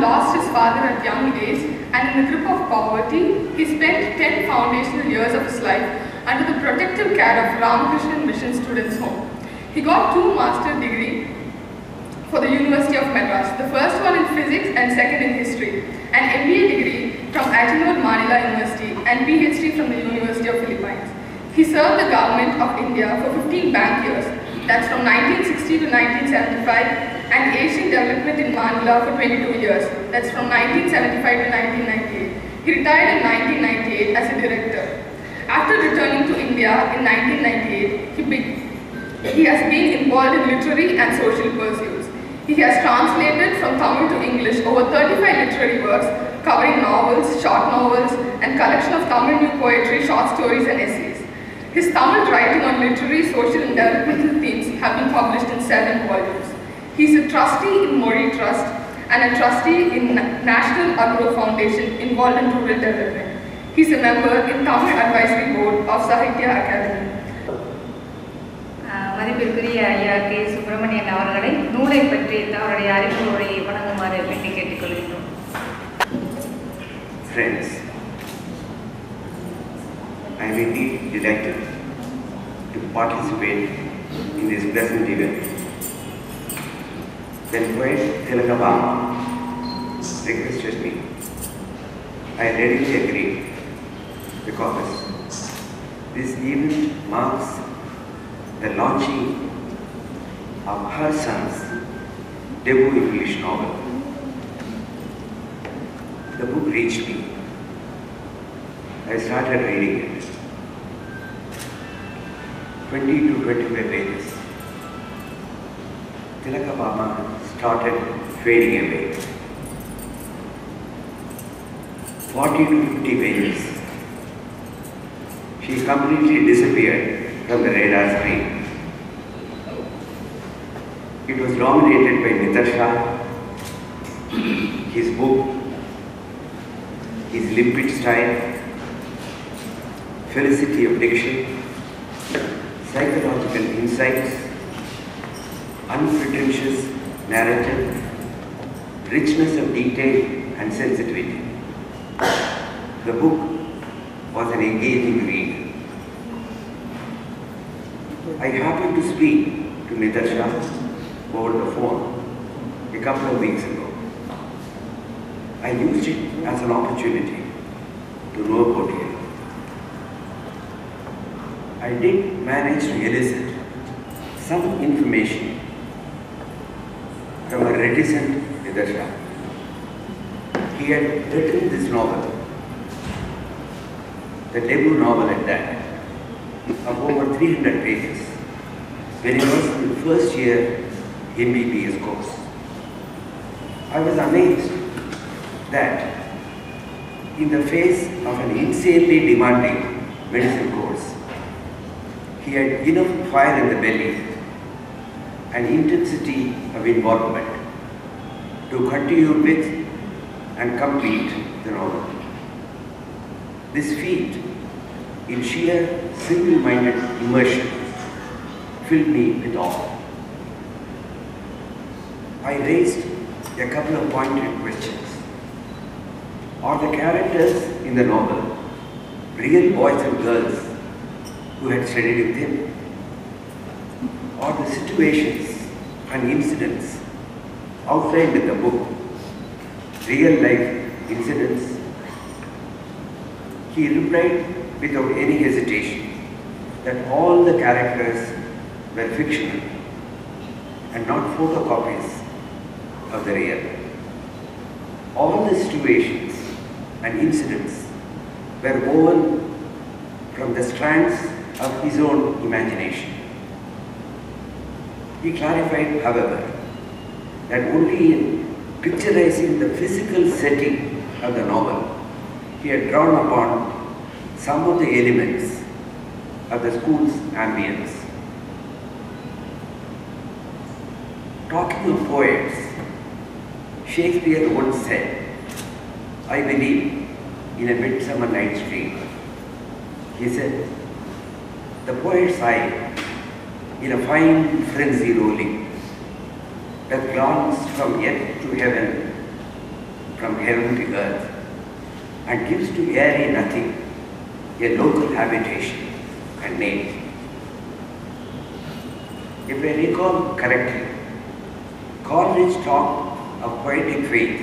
lost his father at young age, and in the grip of poverty, he spent 10 foundational years of his life under the protective care of Ramakrishnan Mission Students' Home. He got 2 master's degrees for the University of Madras, the first one in physics and second in history, an MBA degree from Ateneo Manila University and PhD from the University of Philippines. He served the government of India for 15 bank years, that's from 1960 to 1975, and Asian Development in Manila for 22 years, that's from 1975 to 1998. He retired in 1998 as a director. After returning to India in 1998, he has been involved in literary and social pursuits. He has translated from Tamil to English over 35 literary works covering novels, short novels, and collection of Tamil new poetry, short stories, and essays. His Tamil writing on literary, social, and developmental themes have been published in 7 volumes. He is a trustee in Mori Trust and a trustee in National Agro Foundation involved in rural development. He is a member in Tamil Advisory Board of Sahitya Academy. மதிப்பிற்குரிய ஐயா K Subramanian அவர்களை நூலை பற்றி அவருடைய அறிமுறை வழங்குமாறு வேண்டி கேட்டுக்கொள்கிறோம். Friends, I am indeed delighted to participate in this pleasant event. When poet Tilakabama requested me, I readily agreed because this event marks the launching of her son's debut English novel. The book reached me. I started reading it. 20 to 25 pages. Tilakabama started fading away. 40 to 50 pages. She completely disappeared from the radar screen. It was dominated by Nitharsha, his book, his limpid style, felicity of diction, psychological insights, unpretentious narrative, richness of detail and sensitivity. The book was an engaging read. I happened to speak to nitharsha over the phone a couple of weeks ago. I used it as an opportunity to know about him. I did manage to elicit some information from a reticent nitharsha. He had written this novel, the debut novel at that, of over 300 pages, when he was in the first year MBBS course. I was amazed that in the face of an insanely demanding medicine course, he had enough fire in the belly and intensity of involvement to continue with and complete the novel. This feat in sheer single-minded immersion filled me with awe. I raised a couple of pointed questions. Are the characters in the novel real boys and girls who had studied with him? Are the situations and incidents outlined in the book real-life incidents? He replied without any hesitation that all the characters were fictional and not photocopies of the real. All the situations and incidents were woven from the strands of his own imagination. He clarified, however, that only in picturizing the physical setting of the novel, he had drawn upon some of the elements of the school's ambience. Talking of poets, Shakespeare once said, I believe in a Midsummer Night's Dream. He said, the poet's eye in a fine frenzy rolling that glanced from earth to heaven heaven to earth and gives to airy nothing a local habitation and name. If I recall correctly, Coleridge talked of poetic faith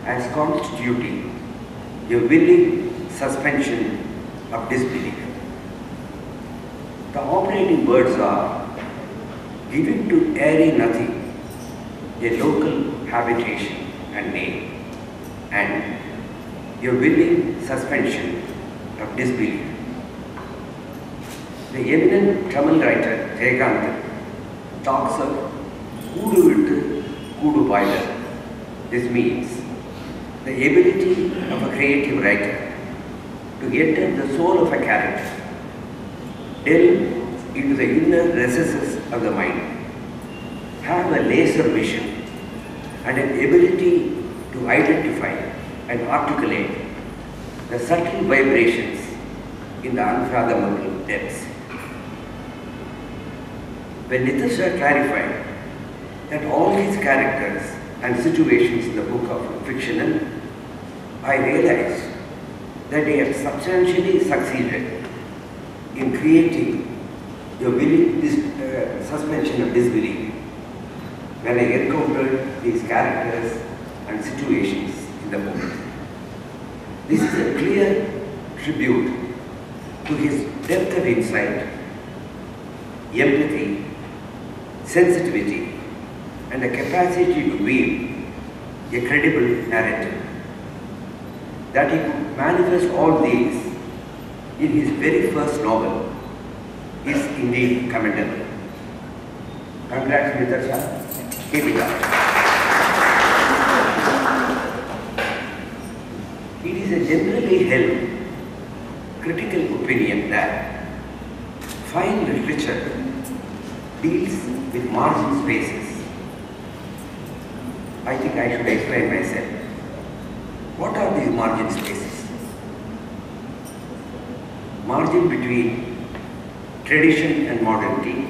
as constituting a willing suspension of disbelief. The operating words are giving to airy nothing a local habitation and name, and your willing suspension of disbelief. The eminent Tamil writer Jayakant talks of Kudu Vittu Kudu Boiler. This means the ability of a creative writer to enter the soul of a character, delve into the inner recesses of the mind, have a laser vision and an ability to identify and articulate the subtle vibrations in the unfathomable depths. When nitharsha clarified that all his characters and situations in the book are fictional, I realized that he had substantially succeeded in creating a willing suspension of disbelief when I encountered these characters and situations in the book. This is a clear tribute to his depth of insight, empathy, sensitivity, and the capacity to weave a credible narrative. That he could manifest all these in his very first novel is indeed commendable. Congrats, nitharsha. Keep it up. It is a generally held critical opinion that fine literature deals with margin spaces. I think I should explain myself. What are these margin spaces? Margin between tradition and modernity,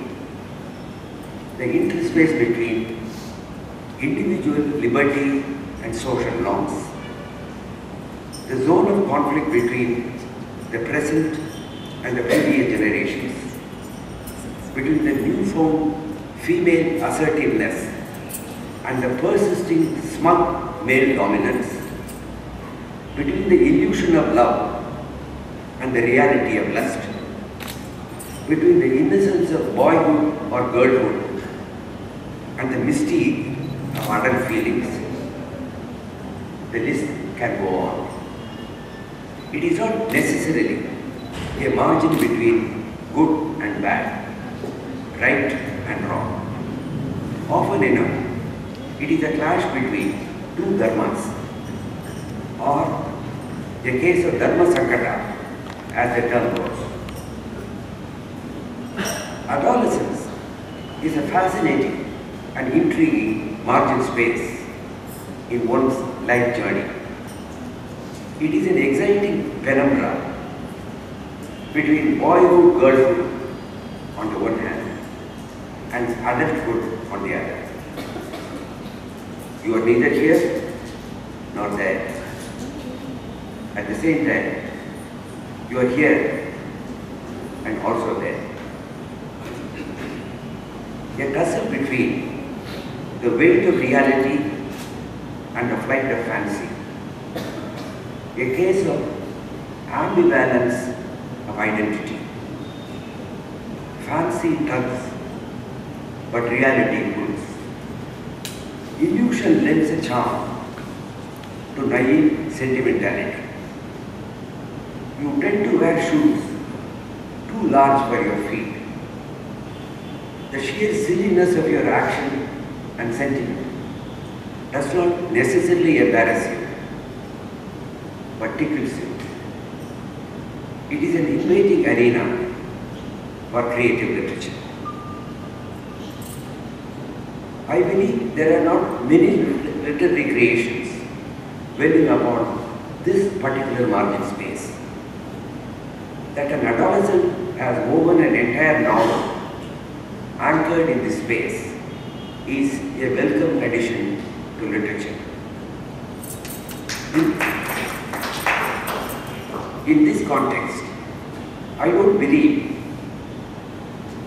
the interspace between individual liberty and social norms, the zone of conflict between the present and the previous generations, between the newfound female assertiveness and the persisting smug male dominance, between the illusion of love and the reality of lust, between the innocence of boyhood or girlhood and the mystique of adult feelings. The list can go on. It is not necessarily a margin between good and bad, right and wrong. Often enough, it is a clash between two dharmas, or a case of dharma sankata, as the term goes. Adolescence is a fascinating and intriguing margin space in one's life journey. It is an exciting penumbra between boyhood, girlhood on the one hand and adulthood on the other. You are neither here nor there. At the same time, you are here and also there. A tussle between the weight of reality and the flight of fancy. A case of ambivalence of identity. Fancy tugs, but reality pulls. Illusion lends a charm to naive sentimentality. You tend to wear shoes too large for your feet. The sheer silliness of your action and sentiment does not necessarily embarrass you, but tickles you. It is an inviting arena for creative literature. I believe there are not many literary creations dwelling upon this particular margin space. That an adolescent has woven an entire novel anchored in this space is a welcome addition to literature. In this context, I don't believe,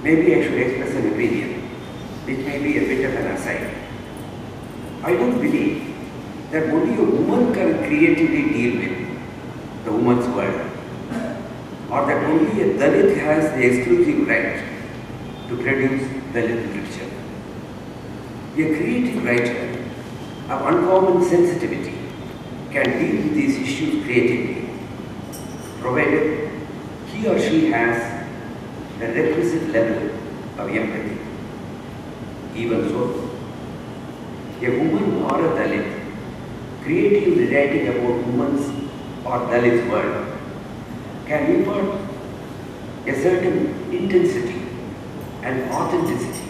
maybe I should express an opinion, which may be a bit of an aside. I don't believe that only a woman can creatively deal with the woman's world, or that only a Dalit has the exclusive right to produce Dalit literature. A creative writer of uncommon sensitivity can deal with these issues creatively, provided he or she has the requisite level of empathy. Even so, a woman or a Dalit creatively writing about women's or Dalit's world can impart a certain intensity and authenticity,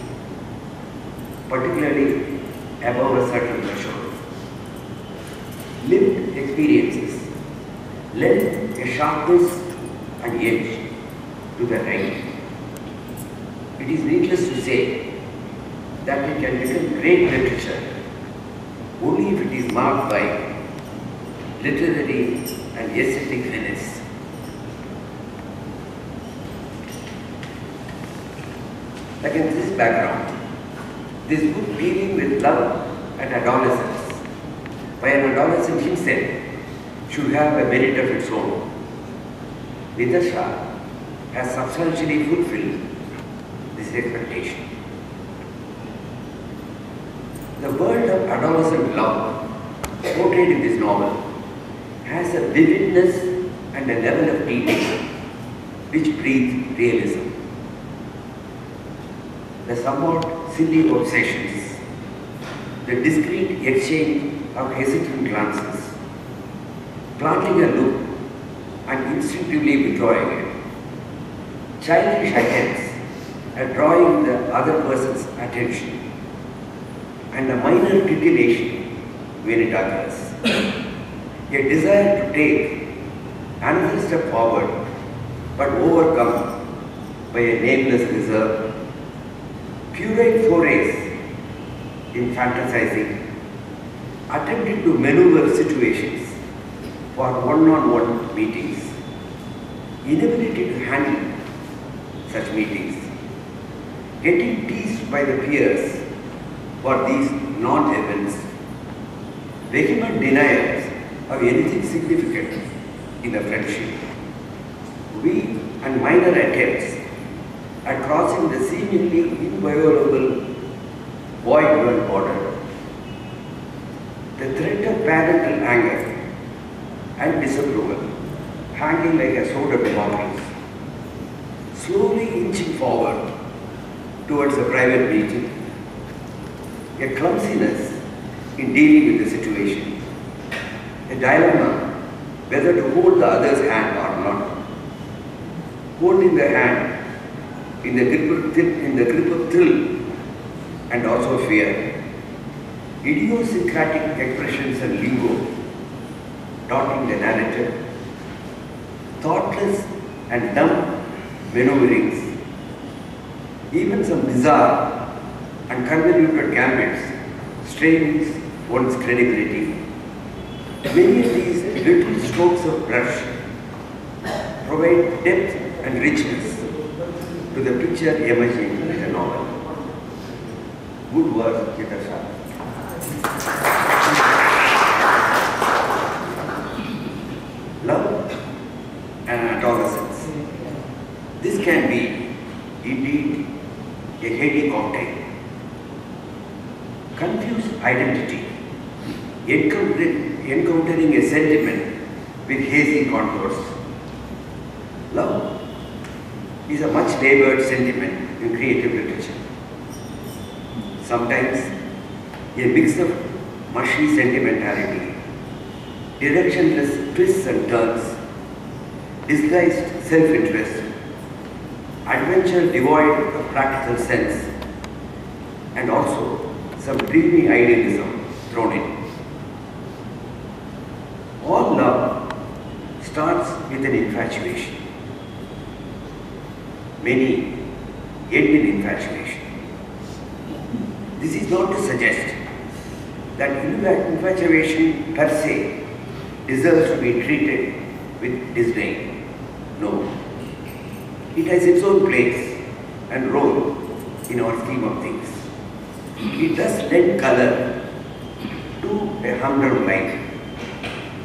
particularly above a certain threshold. Lived experiences lend a sharpness and edge to the writing. It is needless to say that it can become great literature only if it is marked by literary and aesthetic finesse. Against this background, this book dealing with love and adolescence by an adolescent himself should have a merit of its own. Nitharsha has substantially fulfilled this expectation. The world of adolescent love portrayed in this novel has a vividness and a level of detail which breathes realism. The somewhat silly obsessions, the discreet exchange of hesitant glances, planting a look and instinctively withdrawing it, childish attempts at drawing the other person's attention, and a minor titillation when it occurs. A desire to take another step forward but overcome by a nameless reserve. Puerile forays in fantasizing, attempting to maneuver situations for one-on-one meetings, inability to handle such meetings, getting teased by the peers for these non-events, vehement denials of anything significant in the friendship, weak and minor attempts at crossing the seemingly inviolable void-world border, the threat of parental anger and disapproval hanging like a sword of Damocles, slowly inching forward towards a private meeting, a clumsiness in dealing with the situation, a dilemma whether to hold the other's hand or not, holding the hand in the grip of thrill and also fear, idiosyncratic expressions and lingo dotting the narrative, thoughtless and dumb maneuverings, even some bizarre and convoluted gambits strains one's credibility. Many of these little strokes of brush provide depth and richness to the picture emerging in the novel. Good work, Nitharsha. Love and adolescence. This can be, indeed, a heady cocktail. Confused identity, encountering a sentiment with hazy contours. Love is a much labored sentiment in creative literature. Sometimes a mix of mushy sentimentality, directionless twists and turns, disguised self-interest, adventure devoid of practical sense, and also some dreamy idealism thrown in. All love starts with an infatuation. Many end in infatuation. This is not to suggest that infatuation per se deserves to be treated with disdain. No. It has its own place and role in our scheme of things. It does lend color to a humdrum life.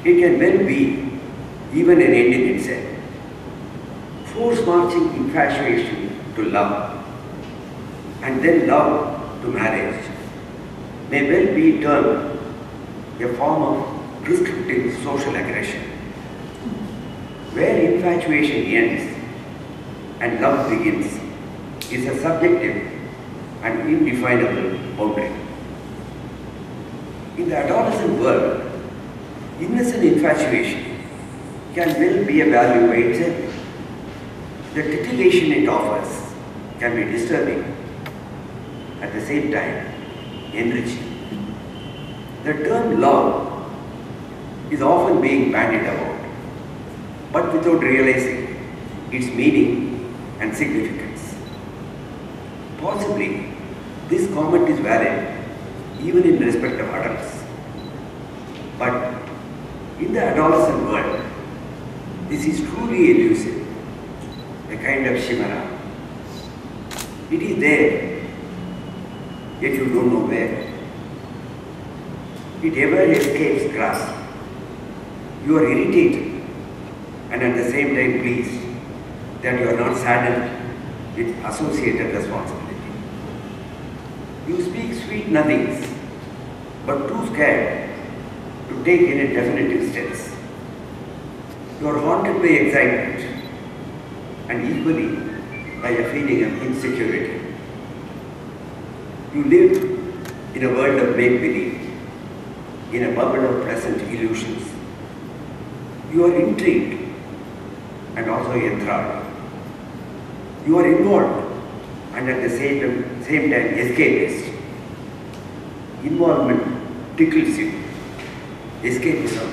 It can well be even an end in itself. Force-marching infatuation to love and then love to marriage may well be termed a form of prescriptive social aggression. Where infatuation ends and love begins is a subjective and indefinable boundary. In the adolescent world, innocent infatuation can well be a value by itself. The titillation it offers can be disturbing, at the same time enriching. The term love is often being bandied about, but without realizing its meaning and significance. Possibly, this comment is valid even in respect of adults. But in the adolescent world, this is truly elusive, a kind of chimera. It is there, yet you don't know where. It ever escapes grasp. You are irritated and at the same time pleased that you are not saddled with associated responsibility. You speak sweet nothings, but too scared to take any definitive steps. You are haunted by excitement and equally by a feeling of insecurity. You live in a world of make-believe, in a bubble of pleasant illusions. You are intrigued and also enthralled. You are involved and at the same time escapist. Involvement tickles you. Escapism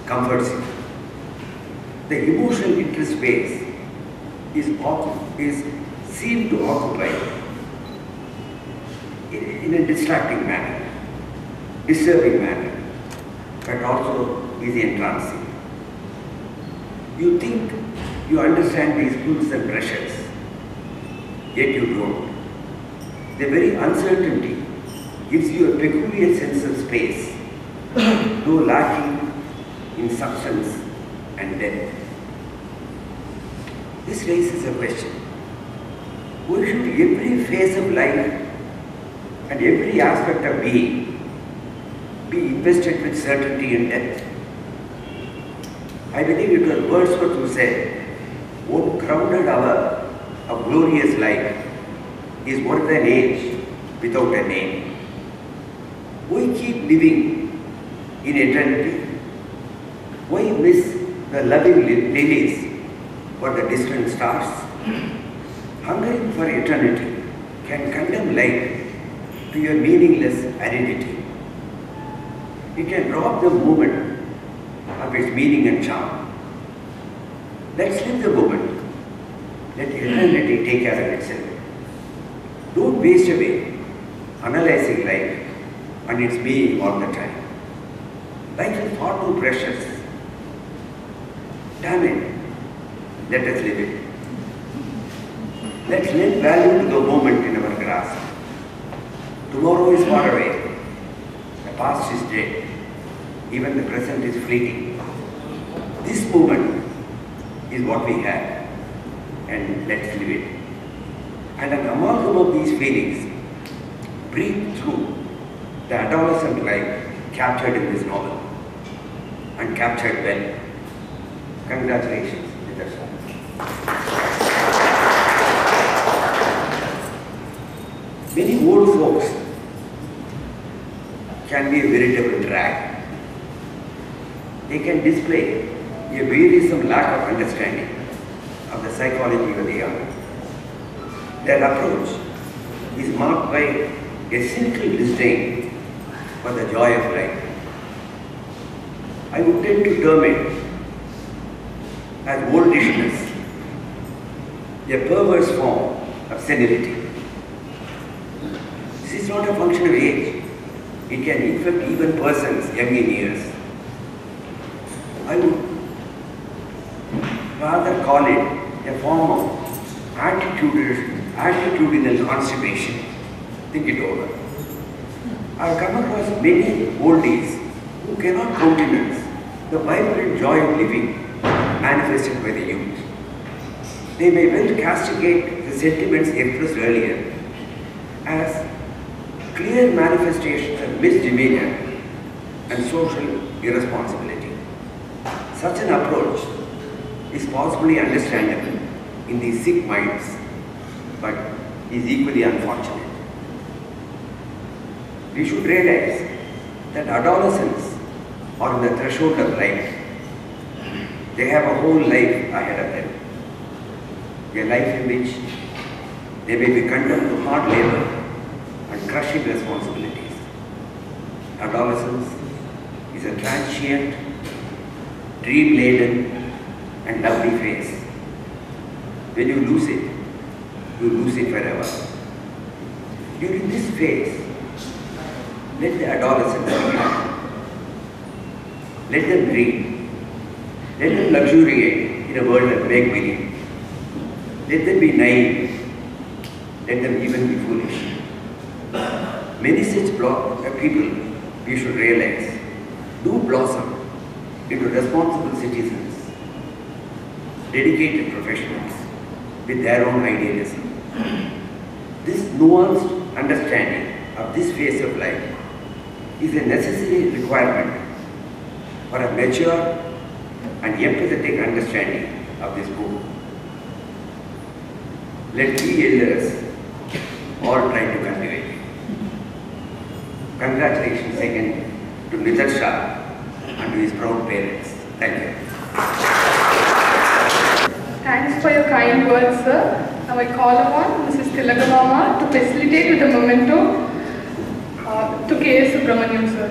comforts you. The emotional interest space is seen to occupy in a distracting manner, disturbing manner, but also is entrancing. You think you understand these pulls and pressures, yet you don't. The very uncertainty gives you a peculiar sense of space, though lacking in substance and depth. This raises a question. Why should every phase of life and every aspect of being be invested with certainty and depth? I believe it was Wordsworth who said, "One crowded hour of glorious life is worth an age without a name." Why keep living in eternity? Why miss the loving lilies for the distant stars? Hungering for eternity can condemn life to your meaningless aridity. It can rob the moment of its meaning and charm. Let's live the moment. Let eternity take care of itself. Don't waste away analyzing life and its meaning all the time. Life is far too precious. Damn it, let us live it. Let's lend value to the moment in our grasp. Tomorrow is far away. The past is dead. Even the present is fleeting. This moment is what we have, and let's live it. And an amalgam of these feelings breathe through the adolescent life captured in this novel, and captured well. Congratulations, nitharsha. Many old folks can be a veritable drag. They can display a wearisome lack of understanding of the psychology of the young. Their approach is marked by a cynical disdain for the joy of life. I would tend to term it as oldishness, a perverse form of senility. This is not a function of age. It can infect even persons young in years. call it a form of attitudinal constipation. Think it over. I have come across many oldies who cannot countenance the vibrant joy of living manifested by the youth. They may well castigate the sentiments expressed earlier as clear manifestations of misdemeanor and social irresponsibility. Such an approach is possibly understandable in these sick minds, but is equally unfortunate. We should realize that adolescents are on the threshold of life. They have a whole life ahead of them. A life in which they may be condemned to hard labor and crushing responsibilities. Adolescence is a transient, dream-laden and lovely phase. When you lose it forever. During this phase, let the adolescents begin. Let them dream. Let them luxuriate in a world of make-believe. Let them be naive. Let them even be foolish. Many such people, we should realize, do blossom into responsible citizens, dedicated professionals with their own idealism. This nuanced understanding of this phase of life is a necessary requirement for a mature and empathetic understanding of this book. Let we elders all try to convey it. Congratulations again to Nitharsha and to his proud parents. Thank you. Thanks for your kind words, sir. Now I call upon Mrs. Tilagamama to facilitate with the memento to K. Subramaniam, sir.